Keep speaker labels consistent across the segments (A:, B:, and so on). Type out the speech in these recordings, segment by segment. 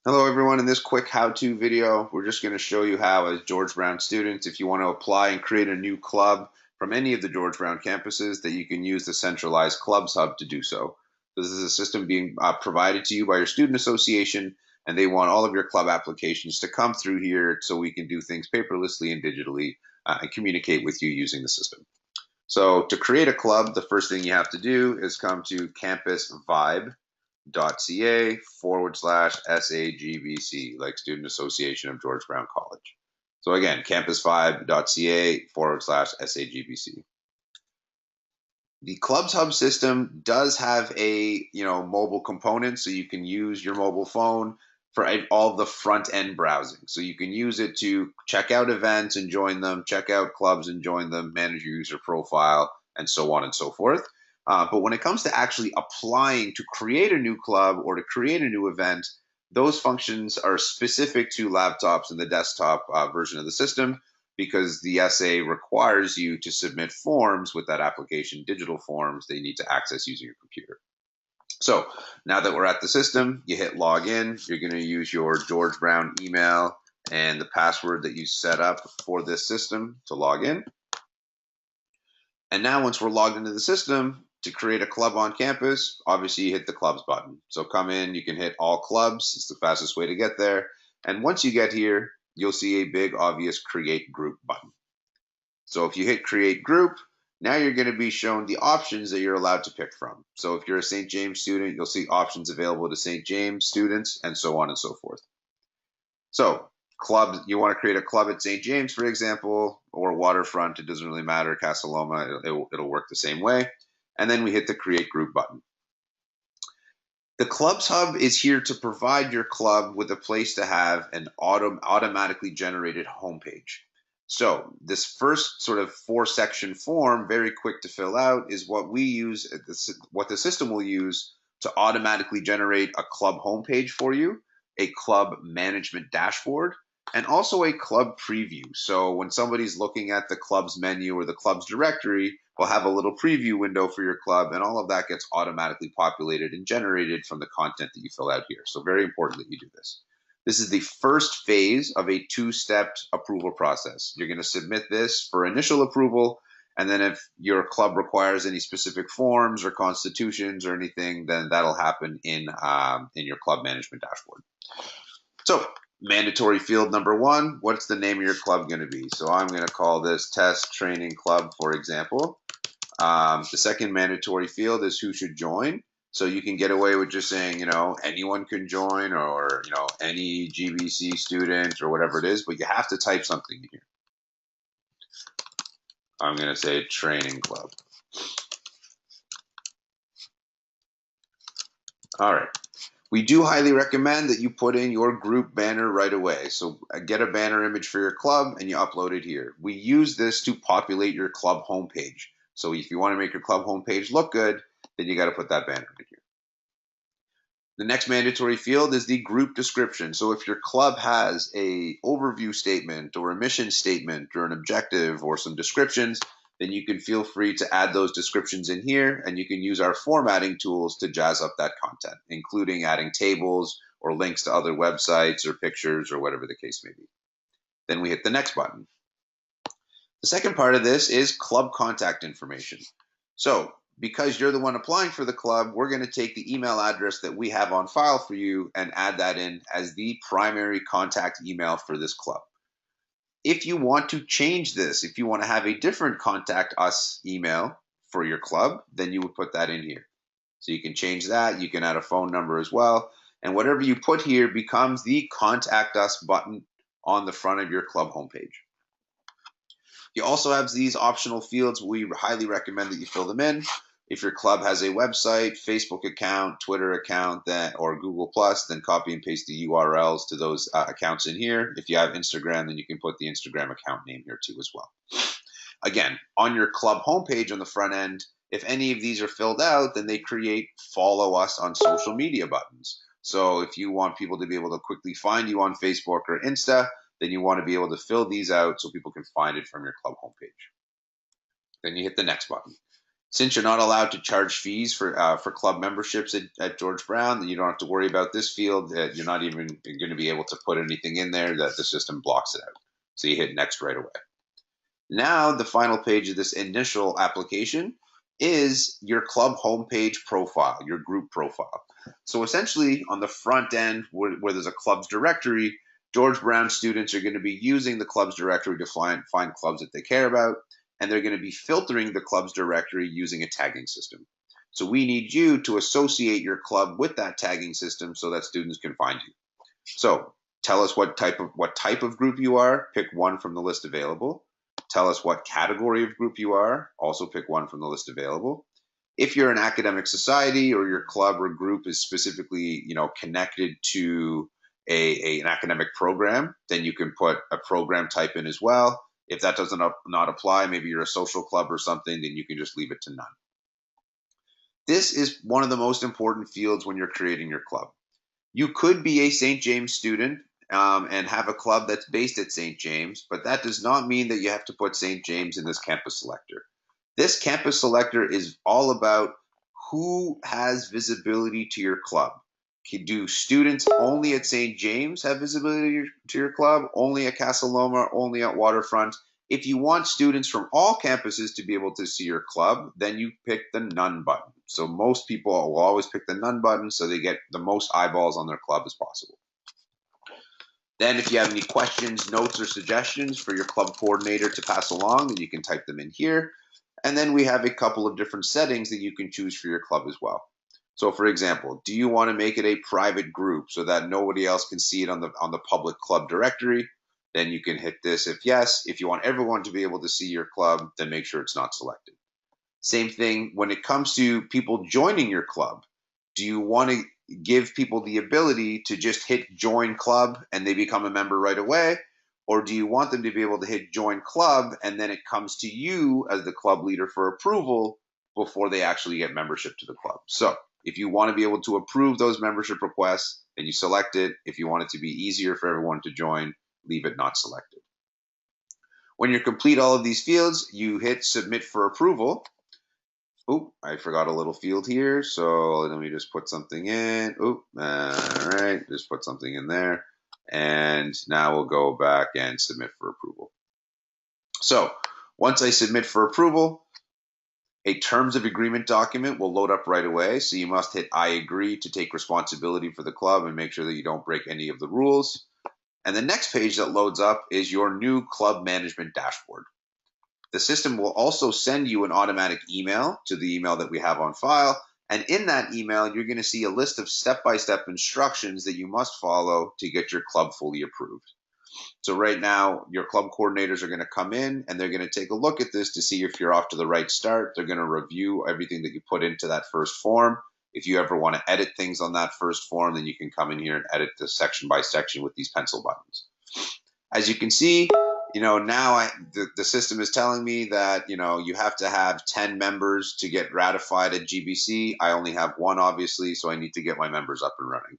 A: Hello everyone, in this quick how-to video, we're just going to show you how, as George Brown students, if you want to apply and create a new club from any of the George Brown campuses, that you can use the centralized Clubs Hub to do so. This is a system being provided to you by your student association, and they want all of your club applications to come through here so we can do things paperlessly and digitally and communicate with you using the system. So to create a club, the first thing you have to do is come to Campus Vibe .ca/SAGBC, like Student Association of George Brown College. So again, campus5.ca/SAGBC. The Clubs Hub system does have a mobile component, so you can use your mobile phone for all the front end browsing. So you can use it to check out events and join them, check out clubs and join them, manage your user profile, and so on and so forth. But when it comes to actually applying to create a new club or to create a new event, those functions are specific to laptops and the desktop version of the system, because the SA requires you to submit forms with that application, digital forms that you need to access using your computer. So now that we're at the system, you hit login. You're going to use your George Brown email and the password that you set up for this system to log in. And now once we're logged into the system, to create a club on campus, obviously you hit the clubs button. So come in, you can hit all clubs. It's the fastest way to get there. And once you get here, you'll see a big obvious create group button. So if you hit create group, now you're going to be shown the options that you're allowed to pick from. So if you're a St. James student, you'll see options available to St. James students, and so on and so forth. So club, you want to create a club at St. James, for example, or Waterfront, it doesn't really matter, Casa Loma, it'll work the same way. And then we hit the create group button. The Clubs Hub is here to provide your club with a place to have an automatically generated homepage. So this first sort of 4-section form, very quick to fill out, is what we use, what the system will use to automatically generate a club homepage for you, a club management dashboard, and also a club preview. So when somebody's looking at the club's menu or the club's directory, we'll have a little preview window for your club, and all of that gets automatically populated and generated from the content that you fill out here. So very important that you do this. This is the first phase of a 2-step approval process. You're going to submit this for initial approval, and then if your club requires any specific forms or constitutions or anything, then that'll happen in your club management dashboard. So mandatory field number 1, what's the name of your club going to be? So I'm going to call this Test Training Club, for example. The second mandatory field is who should join. So you can get away with just saying, anyone can join, or, any GBC student or whatever it is, but you have to type something in here. I'm going to say training club. All right. We do highly recommend that you put in your group banner right away. So get a banner image for your club and you upload it here. We use this to populate your club homepage. So if you want to make your club homepage look good, then you got to put that banner in here. The next mandatory field is the group description. So if your club has a overview statement or a mission statement or an objective or some descriptions, then you can feel free to add those descriptions in here, and you can use our formatting tools to jazz up that content, including adding tables or links to other websites or pictures or whatever the case may be. Then we hit the next button. The second part of this is club contact information. So because you're the one applying for the club, we're going to take the email address that we have on file for you and add that in as the primary contact email for this club. If you want to change this, if you want to have a different contact us email for your club, then you would put that in here. So you can change that. You can add a phone number as well. And whatever you put here becomes the contact us button on the front of your club homepage. You also have these optional fields. We highly recommend that you fill them in. If your club has a website, Facebook account, Twitter account, or Google+, then copy and paste the URLs to those accounts in here. If you have Instagram, then you can put the Instagram account name here too as well. Again, on your club homepage on the front end, if any of these are filled out, then they create follow us on social media buttons. So if you want people to be able to quickly find you on Facebook or Insta, then you want to be able to fill these out so people can find it from your club homepage. Then you hit the next button. Since you're not allowed to charge fees for club memberships at George Brown, then you don't have to worry about this field. You're not even going to be able to put anything in there that the system blocks it out. So you hit next right away. Now, the final page of this initial application is your club homepage profile, your group profile. So essentially, on the front end, where there's a clubs directory, George Brown students are going to be using the clubs directory to find clubs that they care about, and they're going to be filtering the clubs directory using a tagging system. So we need you to associate your club with that tagging system so that students can find you. So tell us what type of group you are, pick one from the list available. Tell us what category of group you are, also pick one from the list available. If you're an academic society or your club or group is specifically, connected to an academic program, then you can put a program type in as well. If that doesn't not apply, maybe you're a social club or something, then you can just leave it to none. This is one of the most important fields when you're creating your club. You could be a St. James student and have a club that's based at St. James, but that does not mean that you have to put St. James in this campus selector. This campus selector is all about who has visibility to your club. Do students only at St. James have visibility to your club, only at Casa Loma, only at Waterfront? If you want students from all campuses to be able to see your club, then you pick the none button. So most people will always pick the none button so they get the most eyeballs on their club as possible. Then if you have any questions, notes, or suggestions for your club coordinator to pass along, then you can type them in here. And then we have a couple of different settings that you can choose for your club as well. So for example, do you want to make it a private group so that nobody else can see it on the public club directory? Then you can hit this if yes. If you want everyone to be able to see your club, then make sure it's not selected. Same thing when it comes to people joining your club. Do you want to give people the ability to just hit join club and they become a member right away? Or do you want them to be able to hit join club and then it comes to you as the club leader for approval before they actually get membership to the club? So if you want to be able to approve those membership requests, then you select it. If you want it to be easier for everyone to join, leave it not selected. When you complete all of these fields, you hit submit for approval. Oh, I forgot a little field here. So let me just put something in. Oh, all right. Just put something in there. And now we'll go back and submit for approval. So once I submit for approval, a terms of agreement document will load up right away. So you must hit I agree to take responsibility for the club and make sure that you don't break any of the rules. And the next page that loads up is your new club management dashboard. The system will also send you an automatic email to the email that we have on file. And in that email, you're going to see a list of step-by-step instructions that you must follow to get your club fully approved. So right now, your club coordinators are going to come in and they're going to take a look at this to see if you're off to the right start. They're going to review everything that you put into that first form. If you ever want to edit things on that first form, then you can come in here and edit this section by section with these pencil buttons. As you can see, now the system is telling me that, you have to have 10 members to get ratified at GBC. I only have one, obviously, so I need to get my members up and running.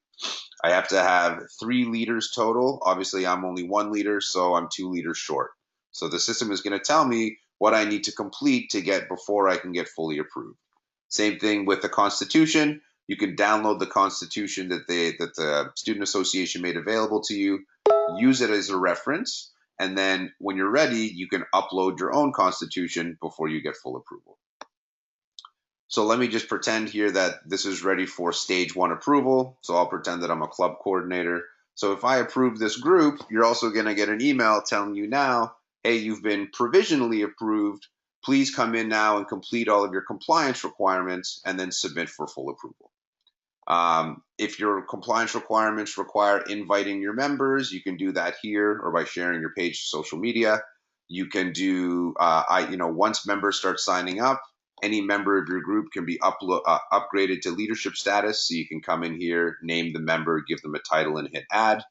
A: I have to have 3 leaders total. Obviously, I'm only 1 leader, so I'm 2 leaders short. So the system is going to tell me what I need to complete to get before I can get fully approved. Same thing with the Constitution. You can download the Constitution that the Student Association made available to you, use it as a reference, and then when you're ready, you can upload your own Constitution before you get full approval. So let me just pretend here that this is ready for stage 1 approval. So I'll pretend that I'm a club coordinator. So if I approve this group, you're also going to get an email telling you now, hey, you've been provisionally approved. Please come in now and complete all of your compliance requirements and then submit for full approval. If your compliance requirements require inviting your members, you can do that here or by sharing your page to social media. You can do, once members start signing up, any member of your group can be upgraded to leadership status. So you can come in here, name the member, give them a title, and hit add.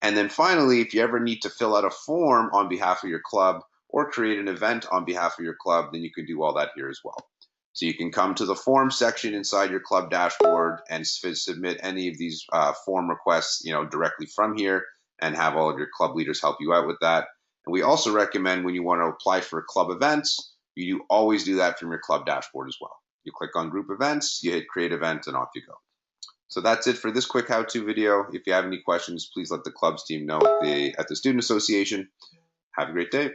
A: And then finally, if you ever need to fill out a form on behalf of your club or create an event on behalf of your club, then you can do all that here as well. So you can come to the form section inside your club dashboard and submit any of these form requests, directly from here and have all of your club leaders help you out with that. And we also recommend when you want to apply for club events, You always do that from your club dashboard as well. You click on group events, you hit create event, and off you go. So that's it for this quick how-to video. If you have any questions, please let the club's team know at the Student Association. Have a great day.